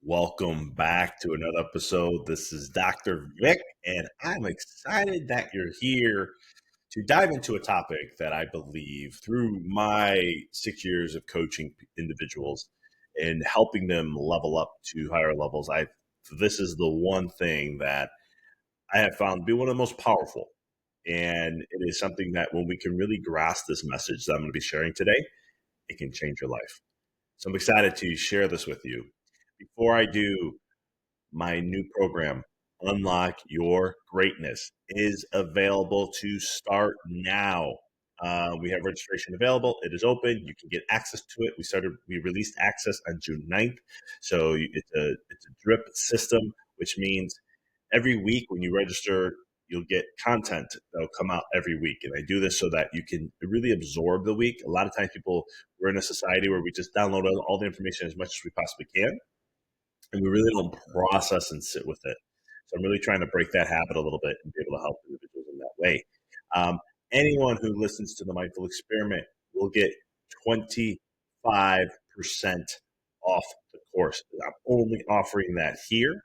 Welcome back to another episode. This is Dr. Vic, and I'm excited that you're here to dive into a topic that I believe through my 6 years of coaching individuals and helping them level up to higher levels. This is the one thing that I have found to be one of the most powerful. And it is something that when we can really grasp this message that I'm going to be sharing today, it can change your life. So I'm excited to share this with you. Before I do, my new program, Unlock Your Greatness, is available to start now. We have registration available. It is open. You can get access to it. We released access on June 9th. So it's a drip system, which means every week when you register, you'll get content that'll come out every week. And I do this so that you can really absorb the week. A lot of times we're in a society where we just download all the information as much as we possibly can, and we really don't process and sit with it. So I'm really trying to break that habit a little bit and be able to help individuals in that way. Anyone who listens to the Mindful Experiment will get 25% off the course. I'm only offering that here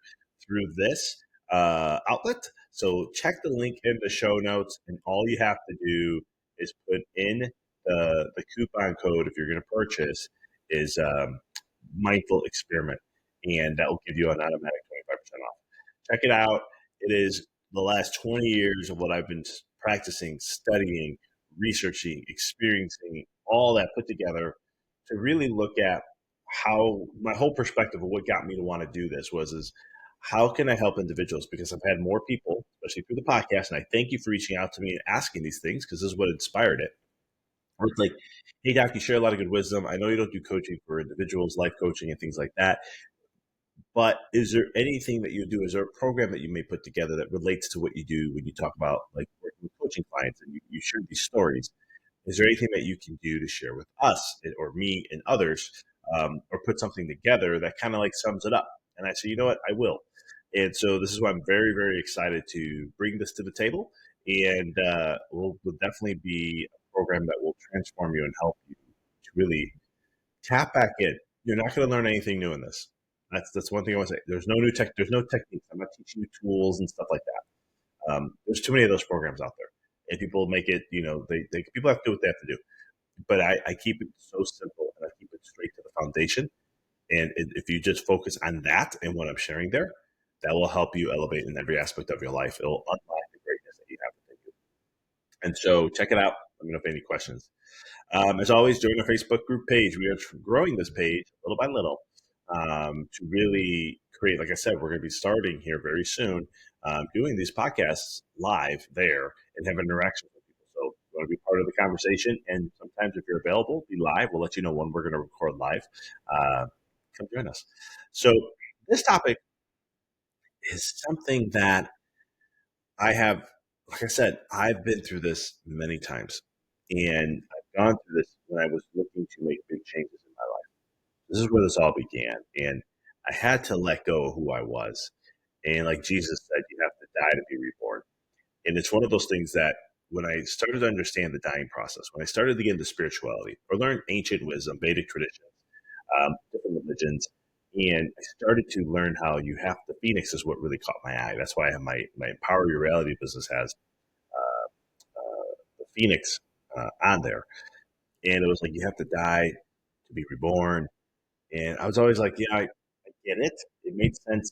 through this outlet. So check the link in the show notes, and all you have to do is put in the coupon code if you're going to purchase is Mindful Experiment, and that will give you an automatic 25% off. Check it out. It is the last 20 years of what I've been practicing, studying, researching, experiencing, all that put together to really look at how my whole perspective of what got me to want to do this is how can I help individuals? Because I've had more people, especially through the podcast, and I thank you for reaching out to me and asking these things because this is what inspired it. Where it's like, hey, Doc, you share a lot of good wisdom. I know you don't do coaching for individuals, life coaching and things like that. But is there anything that you do? Is there a program that you may put together that relates to what you do when you talk about like working with coaching clients and you share these stories? Is there anything that you can do to share with us or me and others, or put something together that kind of like sums it up? And I say, you know what, I will. And so this is why I'm very, very excited to bring this to the table. And will definitely be a program that will transform you and help you to really tap back in. You're not going to learn anything new in this. That's one thing I want to say. There's no techniques. I'm not teaching you tools and stuff like that. There's too many of those programs out there, and people make it. People have to do what they have to do. But I keep it so simple, and I keep it straight to the foundation. And if you just focus on that and what I'm sharing there, that will help you elevate in every aspect of your life. It'll unlock the greatness that you have within you. And so check it out. Let me know if any questions. As always, join our Facebook group page. We are growing this page little by little to really create, like I said, we're going to be starting here very soon, doing these podcasts live there and have interaction with people. So you want to be part of the conversation. And sometimes if you're available, be live. We'll let you know when we're going to record live. Come join us. So this topic is something that I have, like I said, I've been through this many times. And I've gone through this when I was looking to make big changes in my life. This is where this all began. And I had to let go of who I was. And like Jesus said, you have to die to be reborn. And it's one of those things that when I started to understand the dying process, when I started to get into spirituality or learn ancient wisdom, Vedic traditions, different religions, and I started to learn how you have the Phoenix is what really caught my eye. That's why I have my Empower Your Reality business has the Phoenix on there. And it was like, you have to die to be reborn. And I was always like, yeah, I get it. It made sense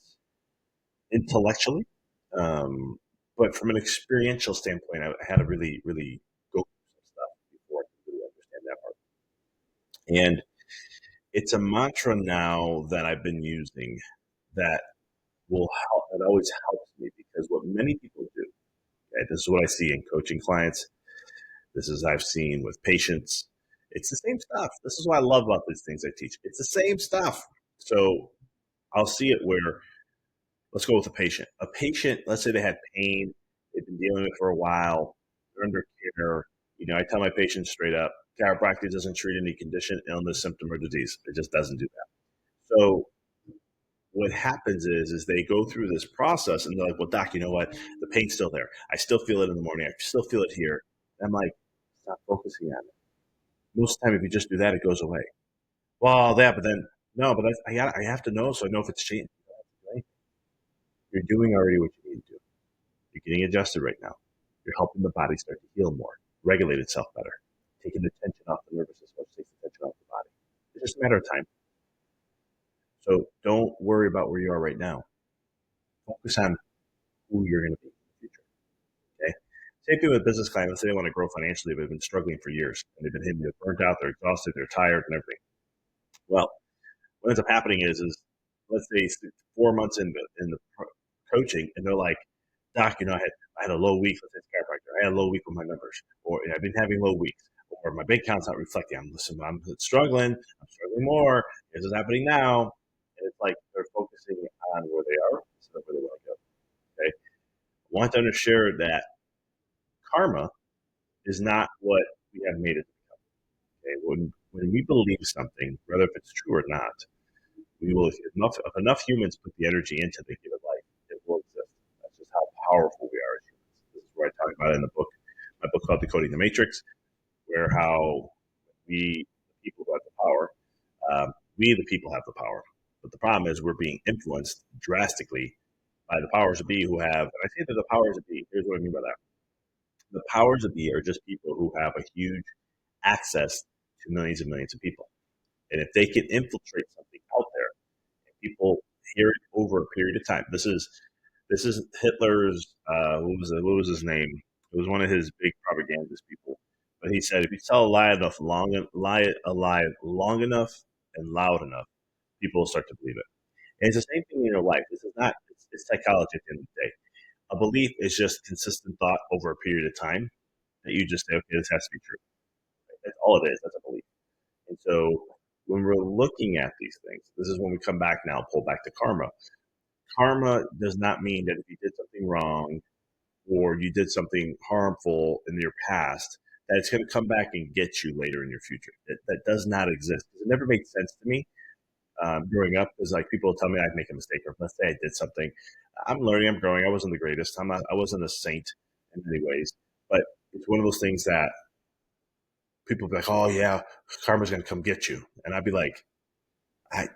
intellectually. But from an experiential standpoint, I had to really, really go through some stuff before I could really understand that part. And it's a mantra now that I've been using that will help. It always helps me because what many people do, okay, this is what I see in coaching clients. This is I've seen with patients It's the same stuff. This is what I love about these things I teach. It's the same stuff. So I'll see it where, let's go with a patient. A patient, let's say they had pain, they've been dealing with it for a while, they're under care. I tell my patients straight up, chiropractic doesn't treat any condition, illness, symptom, or disease. It just doesn't do that. So what happens is they go through this process and they're like, well, doc, you know what? The pain's still there. I still feel it in the morning. I still feel it here. And I'm like, stop focusing on it. Most of the time, if you just do that, it goes away. Well, yeah, but then, no, but I have to know so I know if it's changed. You're doing already what you need to do. You're getting adjusted right now. You're helping the body start to heal more, regulate itself better, taking the tension off the nervous system, which takes the tension off the body. It's just a matter of time. So don't worry about where you are right now. Focus on who you're going to be in the future. Okay. Same thing with business clients. Let's say they want to grow financially, but they've been struggling for years and they've been hitting, they're burnt out, they're exhausted, they're tired, and everything. Well, what ends up happening is let's say 4 months in the coaching, and they're like, Doc, I had a low week. Let's say it's chiropractor. I had a low week with my numbers, or I've been having low weeks, or my bank account's not reflecting. I'm struggling. I'm struggling more. This is happening now, and it's like they're focusing on where they are instead of where they want to go. Okay, I want to understand that karma is not what we have made it. Okay, when we believe something, whether if it's true or not, we will, if enough humans put the energy into the given life, it will exist. That's just how powerful we are as humans. This is where I talk about it in the book, my book called Decoding the Matrix, where how we, the people who have the power, we, the people, have the power. But the problem is we're being influenced drastically by the powers of be who have, and I say that the powers of be, here's what I mean by that. The powers of be are just people who have a huge access to millions and millions of people. And if they can infiltrate something out there, people hear it over a period of time. This is Hitler's. What was his name? It was one of his big propagandist people. But he said if you tell a lie long enough and loud enough, people will start to believe it. And it's the same thing in your life. This is not. It's psychology at the end of the day. A belief is just consistent thought over a period of time that you just say, okay, this has to be true. That's all it is. That's a belief. And so when we're looking at these things, this is when we come back now, pull back to karma. Karma does not mean that if you did something wrong or you did something harmful in your past, that it's going to come back and get you later in your future. That does not exist. It never made sense to me growing up. Is like people tell me I make a mistake, or let's say I did something. I'm learning, I'm growing. I wasn't the greatest. I wasn't a saint in many ways, but it's one of those things that people be like, "Oh yeah, karma's going to come get you," and I'd be like, I,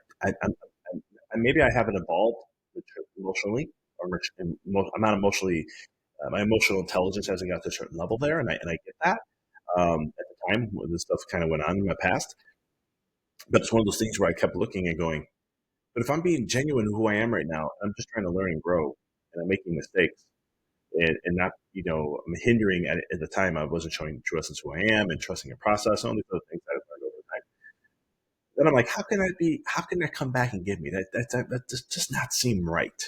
maybe I haven't evolved emotionally, or I'm not emotionally. My emotional intelligence hasn't got to a certain level there, and I get that. At the time when this stuff kind of went on in my past, but it's one of those things where I kept looking and going, but if I'm being genuine who I am right now, I'm just trying to learn and grow, and I'm making mistakes, and not, I'm hindering at the time. I wasn't showing the true essence of who I am and trusting the process. All these other things that I've learned over time. Then I'm like, how can I be? How can that come back and give me that does not seem right.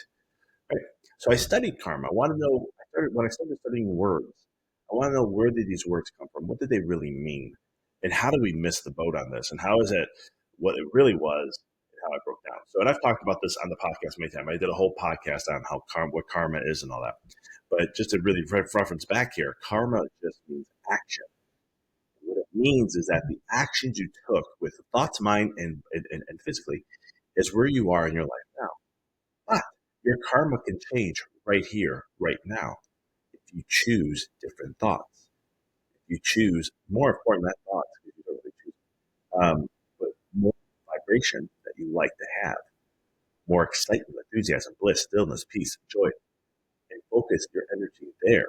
Right. So I studied karma. I want to know. When I started studying words, I want to know, where did these words come from? What did they really mean? And how did we miss the boat on this? And how is it what it really was and how it broke down? So, and I've talked about this on the podcast many times. I did a whole podcast on what karma is and all that. But just to really reference back here, karma just means action. What it means is that the actions you took with thoughts, mind, and physically is where you are in your life now. But your karma can change right here, right now, if you choose different thoughts. If you choose, more important than thoughts, if you don't really choose, but more vibration that you like to have, more excitement, enthusiasm, bliss, stillness, peace, joy, and focus your energy there,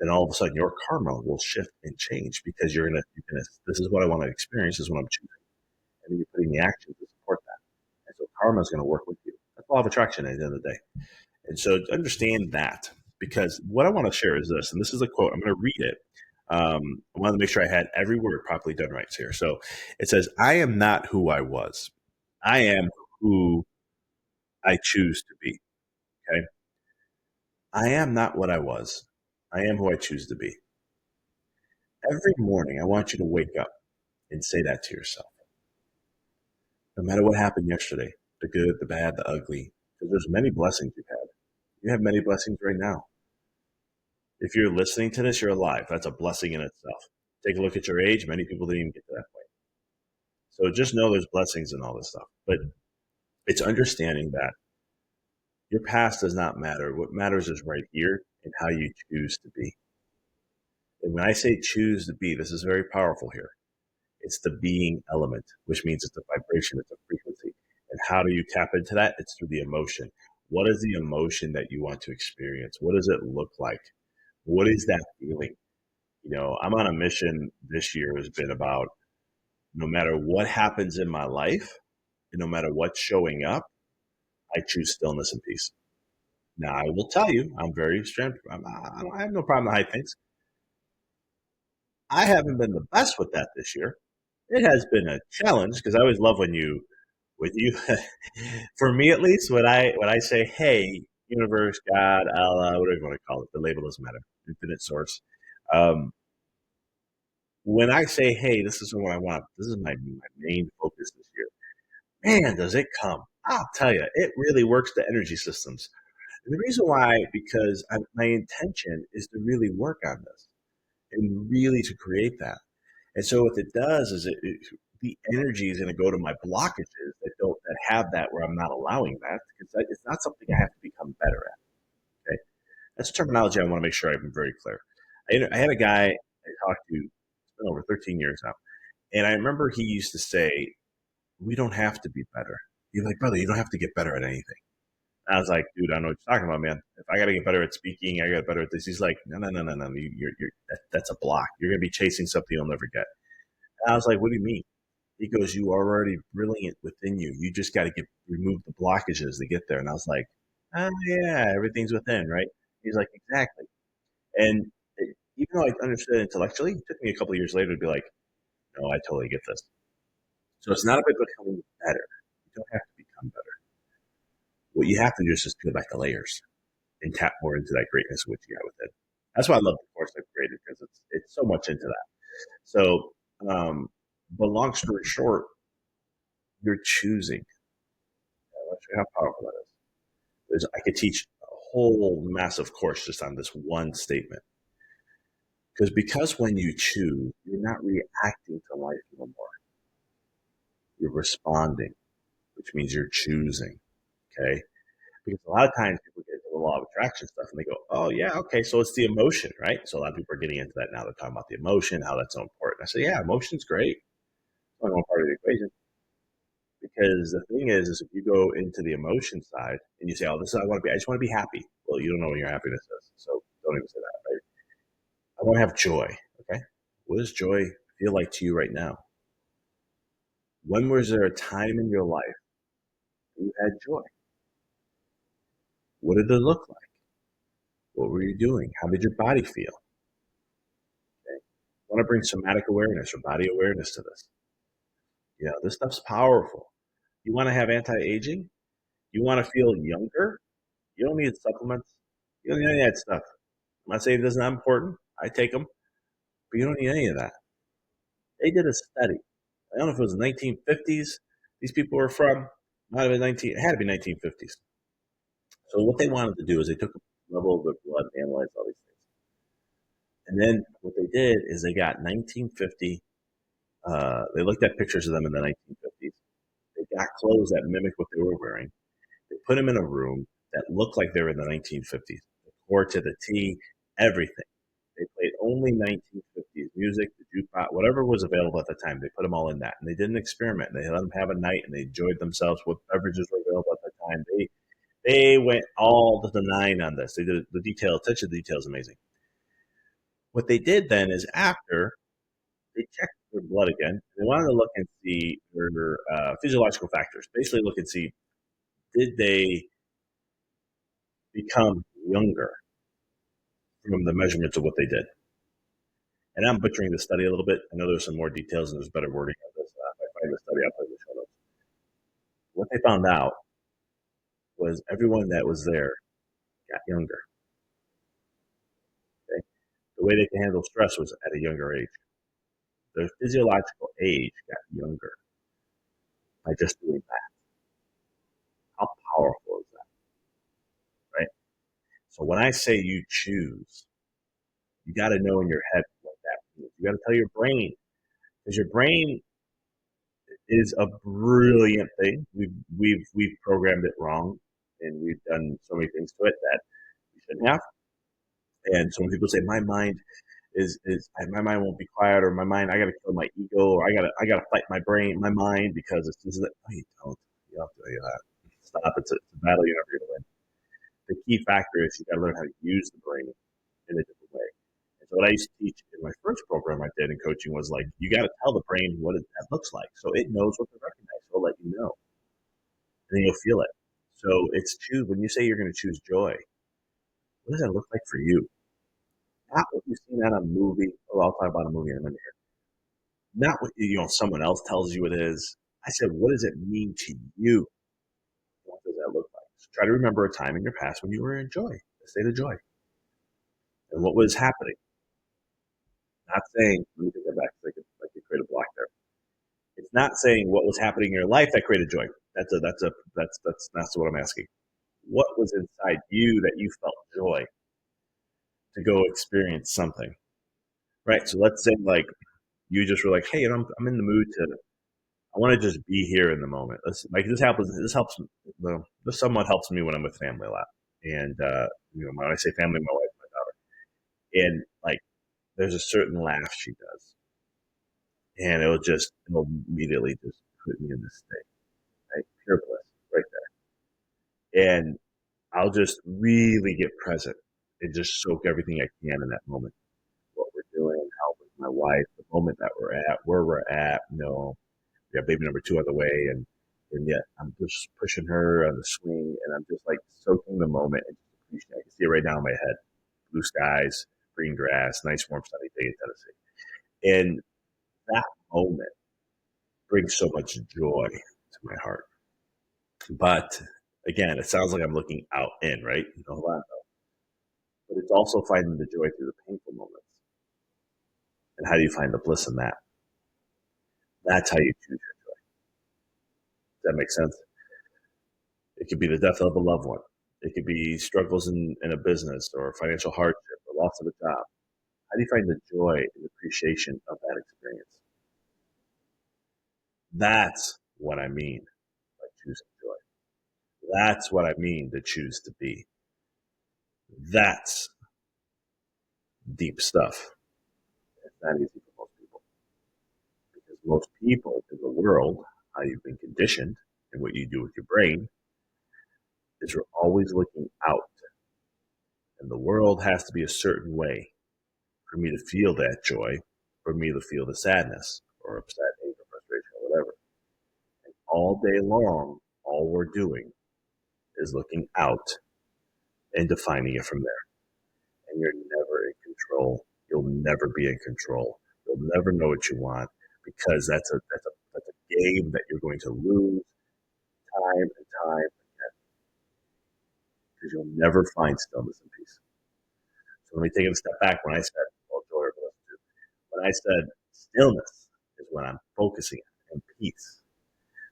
then all of a sudden your karma will shift and change, because this is what I want to experience, this is what I'm choosing. And then you're putting the action to support that. And so karma is going to work with you. That's law of attraction at the end of the day. And so understand that, because what I want to share is this, and this is a quote. I'm going to read it. I wanted to make sure I had every word properly done right here. So it says, I am not who I was. I am who I choose to be. Okay. I am not what I was. I am who I choose to be. Every morning, I want you to wake up. and say that to yourself. No matter what happened yesterday, the good, the bad, the ugly, because there's many blessings you've had. You have many blessings right now. If you're listening to this, you're alive. That's a blessing in itself. Take a look at your age. Many people didn't even get to that point. So just know there's blessings in all this stuff. But it's understanding that your past does not matter. What matters is right here and how you choose to be. And when I say choose to be, this is very powerful here. It's the being element, which means it's a vibration, it's a frequency. And how do you tap into that? It's through the emotion. What is the emotion that you want to experience? What does it look like? What is that feeling? I'm on a mission this year has been about no matter what happens in my life, and no matter what's showing up, I choose stillness and peace. Now, I will tell you, I'm very strength. I have no problem to hide things. I haven't been the best with that this year. It has been a challenge because I always love with you, for me at least, when I say, "Hey, universe, God, Allah, whatever you want to call it, the label doesn't matter, infinite source." Um, when I say, "Hey, this is what I want. This is my main focus this year," man, does it come? I'll tell you, it really works the energy systems. And the reason why, because my intention is to really work on this and really to create that. And so what it does is the energy is going to go to my blockages that have that where I'm not allowing that because it's not something I have to become better at. Okay, that's terminology I want to make sure I'm very clear. I had a guy I talked to. It's been over 13 years now, and I remember he used to say, "We don't have to be better." You're like, brother, you don't have to get better at anything. I was like, dude, I know what you're talking about, man. If I got to get better at speaking, I got to get better at this. He's like, no, no, no, no, no. That's a block. You're going to be chasing something you'll never get. And I was like, what do you mean? He goes, you are already brilliant within you. You just got to remove the blockages to get there. And I was like, oh, yeah, everything's within, right? He's like, exactly. And even though I understood it intellectually, it took me a couple of years later to be like, no, I totally get this. So it's not about becoming better. You don't have to become better. What you have to do is just peel back the layers and tap more into that greatness which you got within. That's why I love the course I've created because it's so much into that. So, but long story short, you're choosing. I'm not sure how powerful that is. I could teach a whole massive course just on this one statement. Because when you choose, you're not reacting to life anymore. You're responding, which means you're choosing. Okay. Because a lot of times people get into the law of attraction stuff and they go, oh, yeah, okay, so it's the emotion, right? So a lot of people are getting into that now. They're talking about the emotion, how that's so important. I say, yeah, emotion's great. It's only one part of the equation. Because the thing is if you go into the emotion side and you say, oh, this is I want to be, I just want to be happy. Well, you don't know what your happiness is. So don't even say that, right? I want to have joy. Okay. What does joy feel like to you right now? When was there a time in your life you had joy? What did it look like? What were you doing? How did your body feel? Okay. I want to bring somatic awareness or body awareness to this. This stuff's powerful. You want to have anti-aging? You want to feel younger? You don't need supplements. You don't need any of that stuff. I'm not saying it's not important. I take them, but you don't need any of that. They did a study. I don't know if it was the 1950s. These people were from. Might have been 19. It had to be 1950s. So what they wanted to do is they took a level of their blood, and analyzed all these things, and then what they did is they got 1950. They looked at pictures of them in the 1950s. They got clothes that mimicked what they were wearing. They put them in a room that looked like they were in the 1950s. The core to the T, everything. They played only 1950s music, the jukebox, whatever was available at the time. They put them all in that, and they did an experiment. They let them have a night, and they enjoyed themselves. What beverages were available at the time? They went all to the nine on this. They did the detail. Attention to detail is amazing. What they did then is after they checked their blood again, they wanted to look and see their physiological factors. Basically, look and see did they become younger from the measurements of what they did. And I'm butchering the study a little bit. I know there's some more details and there's better wording on this. If I find the study, I'll put it in the show notes. What they found out was everyone that was there got younger. Okay? The way they could handle stress was at a younger age. Their physiological age got younger by just doing that. How powerful is that, right? So when I say you choose, you got to know in your head what that means. You got to tell your brain, because your brain is a brilliant thing. We've programmed it wrong, and we've done so many things to it that we shouldn't have. And so when people say my mind is my mind won't be quiet, or my mind, I got to kill my ego, or I gotta fight my mind because it's just that. No, you don't. You don't do any of that. Stop. It's a battle you're never gonna win. The key factor is you got to learn how to use the brain in a different way. And so what I used to teach in my first program I did in coaching was like, you got to tell the brain what that looks like, so it knows what to recognize. So it'll let you know, and then you'll feel it. So it's choose. When you say you're going to choose joy, what does that look like for you? Not what you've seen on a movie. Oh, I'll talk about a movie in a minute here. Not what someone else tells you it is. I said, what does it mean to you? What does that look like? So try to remember a time in your past when you were in joy, a state of joy, and what was happening. Not saying, let me take that back, like you create a block there. It's not saying what was happening in your life that created joy. That's what I'm asking. What was inside you that you felt joy to go experience something, right? So let's say like you just were like, hey, I'm in the mood to, I want to just be here in the moment. This helps. This somewhat helps me when I'm with family a lot. And when I say family, my wife, my daughter, and like there's a certain laugh she does, and it'll immediately just put me in this state, right? Pure bliss, right there. And I'll just really get present and just soak everything I can in that moment. What we're doing, how with my wife, the moment that we're at, where we're at. We have baby number 2 on the way, and yet I'm just pushing her on the swing, and I'm just like soaking the moment and just appreciating. I can see it right now in my head: blue skies, green grass, nice warm sunny day in Tennessee, and that moment brings so much joy to my heart. But again, it sounds like I'm looking out in, right? Hold on, but it's also finding the joy through the painful moments. And how do you find the bliss in that? That's how you choose your joy. Does that make sense? It could be the death of a loved one. It could be struggles in a business or financial hardship or loss of a job. How do you find the joy and appreciation of that experience? That's what I mean by choosing joy. That's what I mean to choose to be. That's deep stuff. It's not easy for most people, because most people in the world, how you've been conditioned and what you do with your brain, is you're always looking out. And the world has to be a certain way for me to feel that joy, for me to feel the sadness or upset, anger, frustration, or whatever. And all day long, all we're doing is looking out and defining it from there. And you're never in control. You'll never be in control. You'll never know what you want, because that's a game that you're going to lose time and time again, because you'll never find stillness and peace. So let me take it a step back. When I said, well, joy or bliss, when I said stillness is when I'm focusing on, and peace,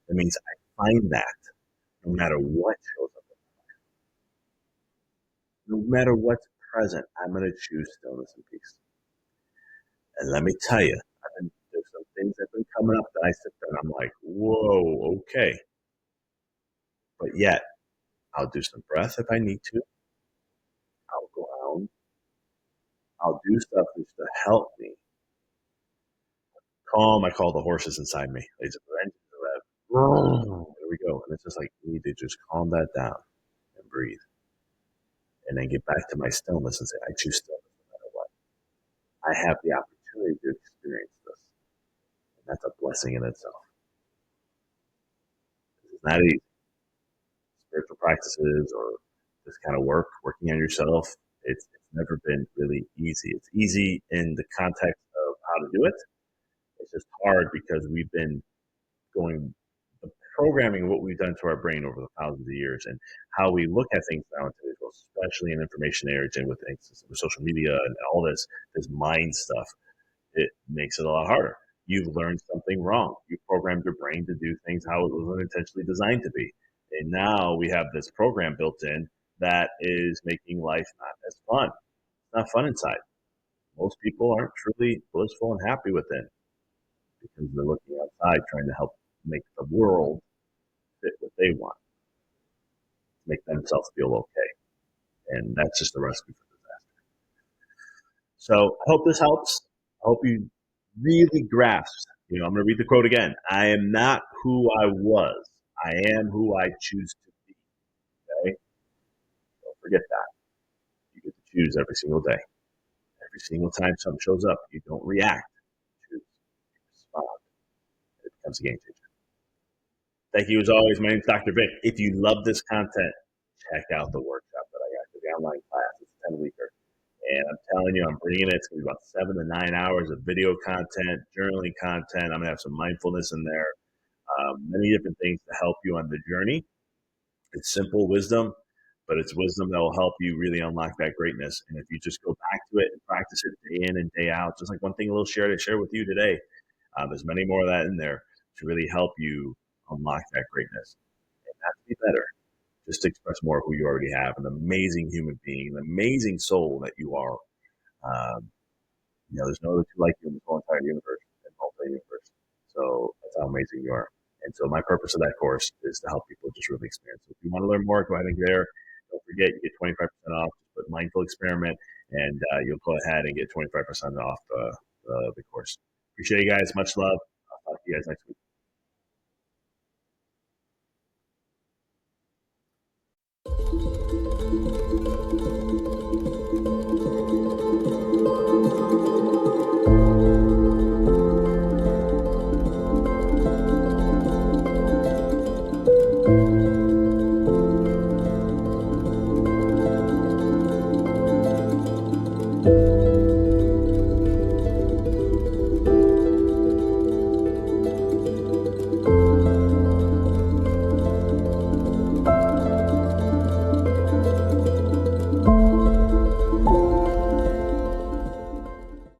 that means I find that no matter what shows up, no matter what's present, I'm going to choose stillness and peace. And let me tell you, there's some things that have been coming up that I sit there and I'm like, whoa, okay. But yet, I'll do some breath if I need to. I'll go out. I'll do stuff just to help me calm. I call the horses inside me. They just there we go. And it's just like, you need to just calm that down and breathe. And then get back to my stillness and say, I choose stillness no matter what. I have the opportunity to experience this. And that's a blessing in itself. It's not easy. Spiritual practices or this kind of work, working on yourself, it's never been really easy. It's easy in the context of how to do it. It's just hard because we've been going programming what we've done to our brain over the thousands of years, and how we look at things now in today's world, especially in information age and with social media and all this mind stuff. It makes it a lot harder. you've learned something wrong. You programmed your brain to do things how it was unintentionally designed to be. And now we have this program built in that is making life not as fun. It's not fun inside. Most people aren't truly blissful and happy within because they're looking outside trying to help make the world fit what they want, make themselves feel okay. And that's just a recipe for disaster. So I hope this helps. I hope you really grasp. I'm going to read the quote again. I am not who I was. I am who I choose to be. Okay? Don't forget that. You get to choose every single day. Every single time something shows up, you don't react. You choose. You respond. It becomes a game changer. Thank you as always. My name is Dr. Vic. If you love this content, check out the workshop that I got for the online class. It's a 10-weeker. And I'm telling you, I'm bringing it. It's going to be about 7 to 9 hours of video content, journaling content. I'm going to have some mindfulness in there, many different things to help you on the journey. It's simple wisdom, but it's wisdom that will help you really unlock that greatness. And if you just go back to it and practice it day in and day out, just like one thing a little share with you today, there's many more of that in there to really help you unlock that greatness and not to be better, just to express more of who you already have, an amazing human being, an amazing soul that you are. There's no other two like you in this whole entire universe and multi-universe. So that's how amazing you are. And so my purpose of that course is to help people just really experience it. If you want to learn more, go ahead and get there. Don't forget, you get 25% off. Just put Mindful Experiment, and you'll go ahead and get 25% off the course. Appreciate you guys. Much love. I'll talk to you guys next week.